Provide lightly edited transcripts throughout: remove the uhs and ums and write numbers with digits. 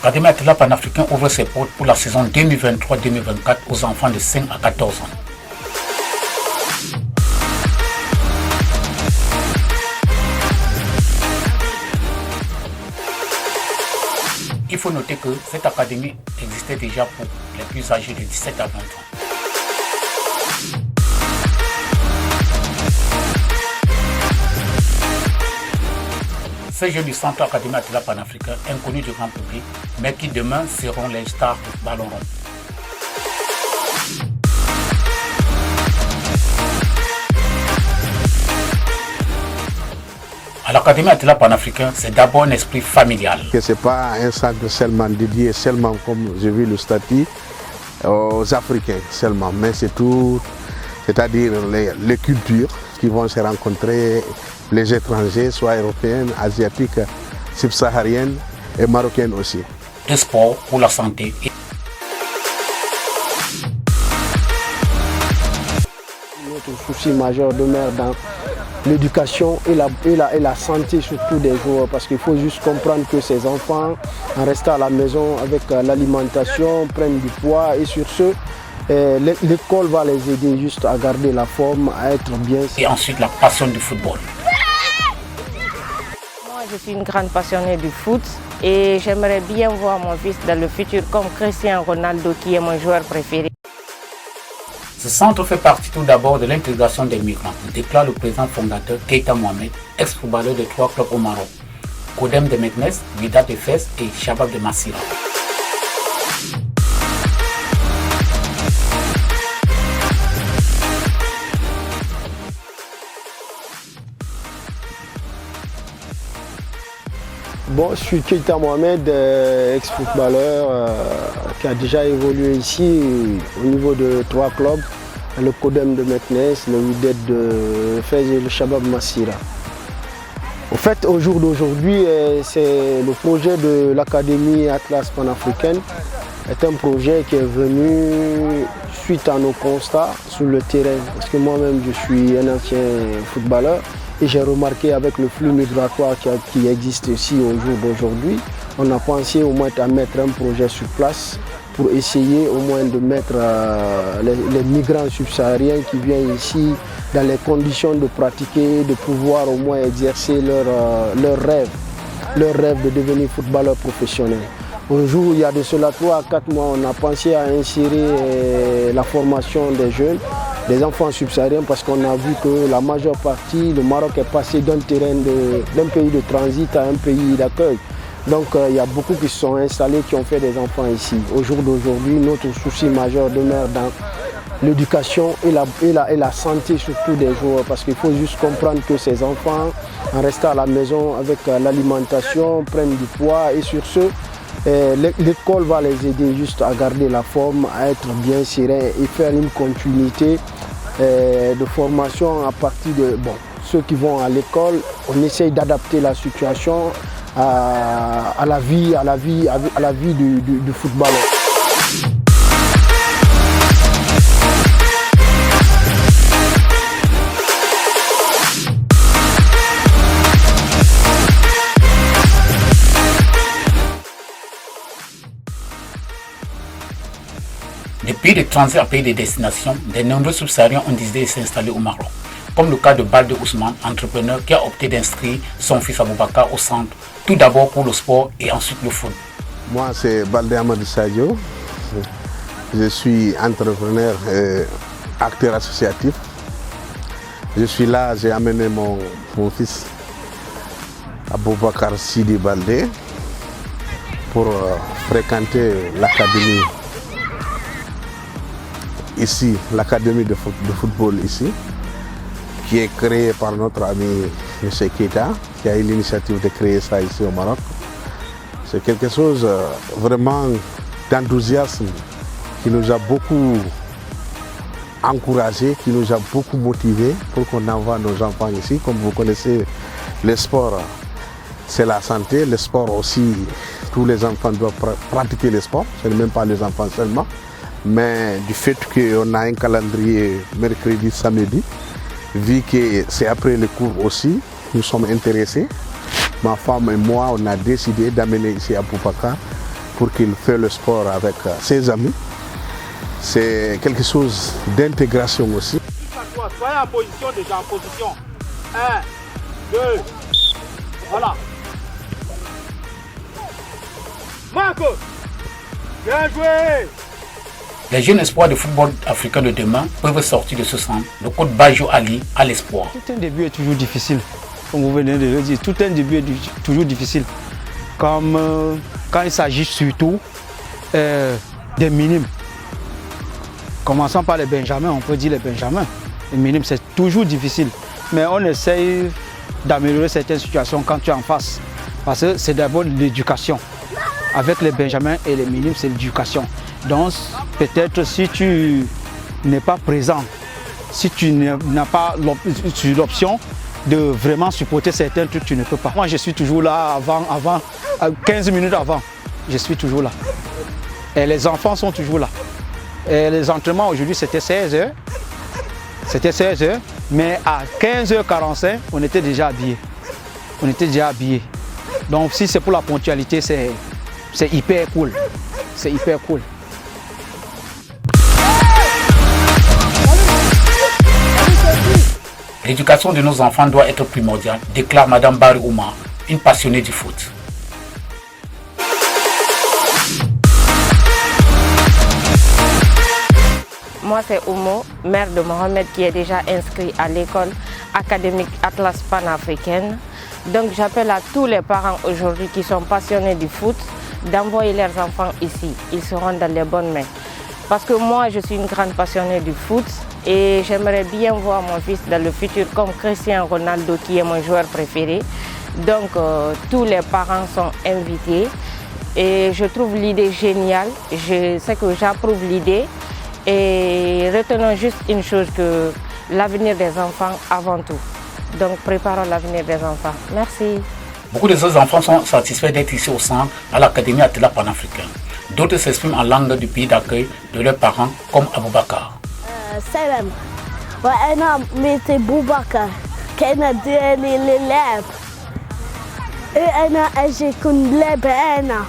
L'Académie Attila Panafricain ouvre ses portes pour la saison 2023-2024 aux enfants de 5 à 14 ans. Il faut noter que cette académie existait déjà pour les plus âgés de 17 à 20 ans. Ces jeunes du centre Académie Attila Panafricain, inconnus du grand public, mais qui demain seront les stars du ballon rond. À l'Académie Attila Panafricain, c'est d'abord un esprit familial. Ce n'est pas un centre seulement dédié, seulement comme j'ai vu le statut, aux Africains seulement, mais c'est tout, c'est-à-dire les cultures qui vont se rencontrer, les étrangers, soit européens, asiatiques, subsahariennes et marocaines aussi. Le sport pour la santé. Notre souci majeur demeure dans l'éducation et la santé surtout des joueurs, parce qu'il faut juste comprendre que ces enfants, en restant à la maison avec l'alimentation, prennent du poids et sur ce, l'école va les aider juste à garder la forme, à être bien. Et ensuite la passion du football. Moi je suis une grande passionnée du foot et j'aimerais bien voir mon fils dans le futur comme Cristiano Ronaldo qui est mon joueur préféré. Ce centre fait partie tout d'abord de l'intégration des migrants, déclare le président fondateur Keita Mohamed, ex-footballeur de 3 clubs au Maroc, Kodem de Meknes, Wydad de Fès et Shabab de Massira. Bon, je suis Keita Mohamed, ex-footballeur qui a déjà évolué ici au niveau de 3 clubs, le Kodem de Meknes, le Wydad de Fès et le Shabab Massira. Au fait, au jour d'aujourd'hui, c'est le projet de l'Académie Atlas Panafricaine. C'est un projet qui est venu suite à nos constats sur le terrain. Parce que moi-même, je suis un ancien footballeur. Et j'ai remarqué avec le flux migratoire qui existe ici au jour d'aujourd'hui, on a pensé au moins à mettre un projet sur place pour essayer au moins de mettre les migrants subsahariens qui viennent ici dans les conditions de pratiquer, de pouvoir au moins exercer leur rêve de devenir footballeur professionnel. Un jour, il y a de cela 3 à 4 mois, on a pensé à insérer la formation des jeunes, des enfants subsahariens, parce qu'on a vu que la majeure partie, le Maroc est passé d'un pays de transit à un pays d'accueil. Donc il y a beaucoup qui se sont installés, qui ont fait des enfants ici. Au jour d'aujourd'hui, notre souci majeur demeure dans l'éducation et la santé surtout des joueurs, parce qu'il faut juste comprendre que ces enfants, en restant à la maison avec l'alimentation, prennent du poids et sur ce, l'école va les aider juste à garder la forme, à être bien serein et faire une continuité de formation à partir de ceux qui vont à l'école. On essaye d'adapter la situation à la vie du footballeur. Depuis le transit à pays de destination, de nombreux subsahariens ont décidé de s'installer au Maroc, comme le cas de Balde Ousmane, entrepreneur qui a opté d'inscrire son fils Aboubakar au centre, tout d'abord pour le sport et ensuite le foot. Moi, c'est Balde Amadou Sadio. Je suis entrepreneur et acteur associatif. Je suis là, j'ai amené mon fils Aboubakar Sidi Balde pour fréquenter l'académie ici, l'académie de football ici, qui est créée par notre ami M. Keita, qui a eu l'initiative de créer ça ici au Maroc. C'est quelque chose vraiment d'enthousiasme qui nous a beaucoup encouragés, qui nous a beaucoup motivés pour qu'on envoie nos enfants ici. Comme vous connaissez, le sport, c'est la santé. Le sport aussi, tous les enfants doivent pratiquer le sport. Ce n'est même pas les enfants seulement. Mais du fait qu'on a un calendrier mercredi, samedi, vu que c'est après le cours aussi, nous sommes intéressés. Ma femme et moi, on a décidé d'amener ici Aboubakar pour qu'il fasse le sport avec ses amis. C'est quelque chose d'intégration aussi. Soyez en position déjà, en position. 1, 2, voilà. Marco, bien joué. Les jeunes espoirs de football africain de demain peuvent sortir de ce centre. Le coach Bajo Ali a l'espoir. Tout un début est toujours difficile. Comme vous venez de le dire, tout un début est toujours difficile. Comme quand il s'agit surtout des minimes. Commençons par les Benjamins, on peut dire les Benjamins. Les minimes, c'est toujours difficile. Mais on essaye d'améliorer certaines situations quand tu es en face. Parce que c'est d'abord l'éducation. Avec les Benjamins et les minimes, c'est l'éducation. Donc peut-être si tu n'es pas présent, si tu n'as pas l'option de vraiment supporter certains trucs, tu ne peux pas. Moi je suis toujours là avant 15 minutes avant, je suis toujours là. Et les enfants sont toujours là. Et les entraînements aujourd'hui c'était 16h. C'était 16h, mais à 15h45, on était déjà habillés. On était déjà habillés. Donc si c'est pour la ponctualité, c'est hyper cool. C'est hyper cool. L'éducation de nos enfants doit être primordiale, déclare Madame Barry Oumar, une passionnée du foot. Moi, c'est Oumo, mère de Mohamed, qui est déjà inscrit à l'école académique Atlas panafricaine. Donc, j'appelle à tous les parents aujourd'hui qui sont passionnés du foot d'envoyer leurs enfants ici. Ils seront dans les bonnes mains. Parce que moi, je suis une grande passionnée du foot et j'aimerais bien voir mon fils dans le futur comme Cristiano Ronaldo, qui est mon joueur préféré. Donc, tous les parents sont invités et je trouve l'idée géniale. Je sais que j'approuve l'idée. Et retenons juste une chose, que l'avenir des enfants avant tout. Donc préparons l'avenir des enfants. Merci. Beaucoup de ces enfants sont satisfaits d'être ici au centre, à l'Académie Atlas panafricaine. D'autres s'expriment en langue du pays d'accueil de leurs parents, comme Aboubakar. Salam. وأنا ميتي بوبكر كان ديالي للعب. أنا أجي كن لعب أنا.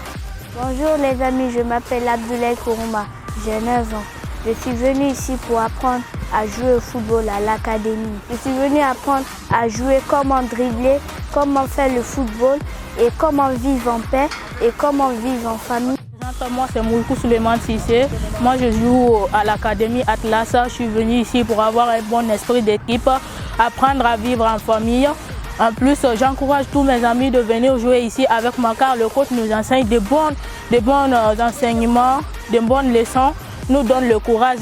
Bonjour les amis, je m'appelle Abdoulaye Kourouma, j'ai 9 ans. Je suis venu ici pour apprendre à jouer au football à l'académie. Je suis venu apprendre à jouer, comment dribbler, comment faire le football et comment vivre en paix et comment vivre en famille. Moi c'est Moulkou Souleymane Sissé. Moi je joue à l'académie Atlas. Je suis venu ici pour avoir un bon esprit d'équipe, apprendre à vivre en famille. En plus, j'encourage tous mes amis de venir jouer ici avec moi car le coach nous enseigne de bons enseignements, de bonnes leçons, nous donne le courage.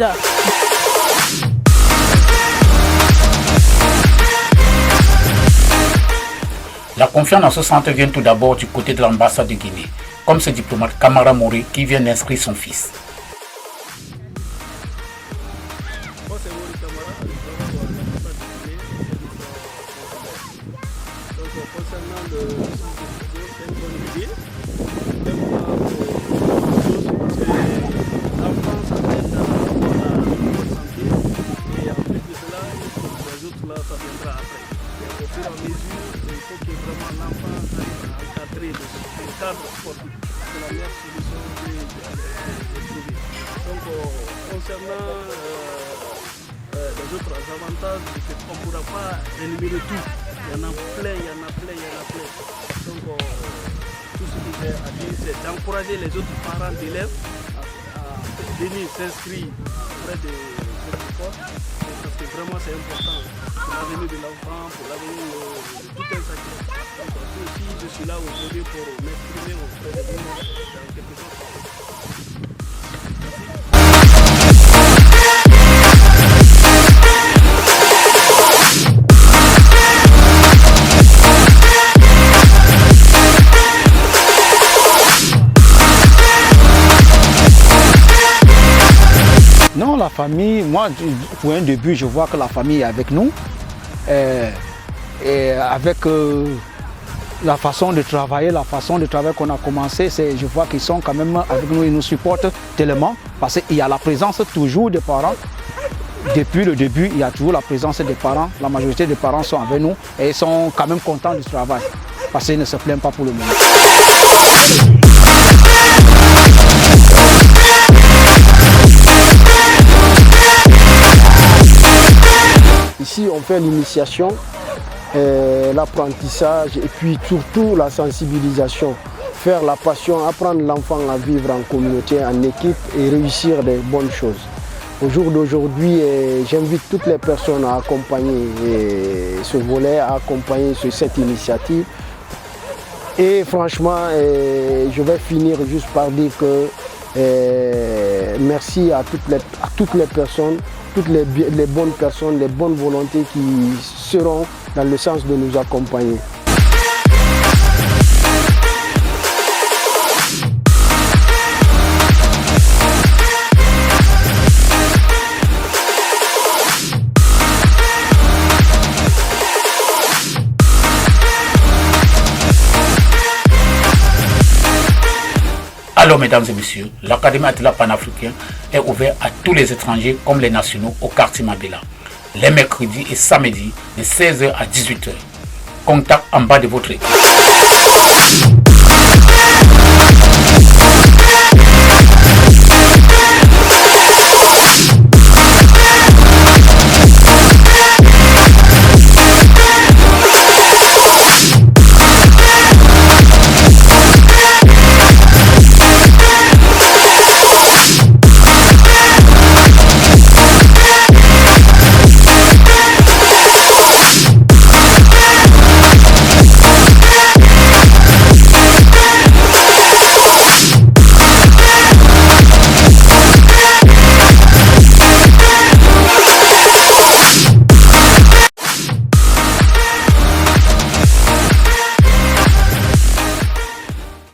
La confiance dans ce centre vient tout d'abord du côté de l'ambassade de Guinée, comme ce diplomate Kamara Mori qui vient d'inscrire son fils. Concernant les autres avantages, on ne pourra pas éliminer tout. Il y en a plein. Donc tout ce que j'ai à dire, c'est d'encourager les autres parents d'élèves à venir s'inscrire auprès de cette école, parce que vraiment c'est important pour l'avenir de l'enfant, pour l'avenir de tout un chacun. Donc aussi, je suis là aujourd'hui pour m'exprimer auprès de vous dans quelque chose. Non, la famille, moi, pour un début, je vois que la famille est avec nous. Et avec la façon de travailler qu'on a commencé, je vois qu'ils sont quand même avec nous, ils nous supportent tellement. Parce qu'il y a la présence toujours des parents. Depuis le début, il y a toujours la présence des parents. La majorité des parents sont avec nous et ils sont quand même contents du travail. Parce qu'ils ne se plaignent pas pour le moment. ici on fait l'initiation, l'apprentissage et puis surtout la sensibilisation. Faire la passion, apprendre l'enfant à vivre en communauté, en équipe et réussir des bonnes choses. Au jour d'aujourd'hui, j'invite toutes les personnes à accompagner ce volet, à accompagner cette initiative. Et franchement, je vais finir juste par dire que merci à toutes les personnes, toutes les bonnes personnes, les bonnes volontés qui seront dans le sens de nous accompagner. Alors, mesdames et messieurs, l'Académie Attila Panafricain est ouverte à tous les étrangers comme les nationaux au quartier Mabela, les mercredis et samedis de 16h à 18h. Contact en bas de votre écran.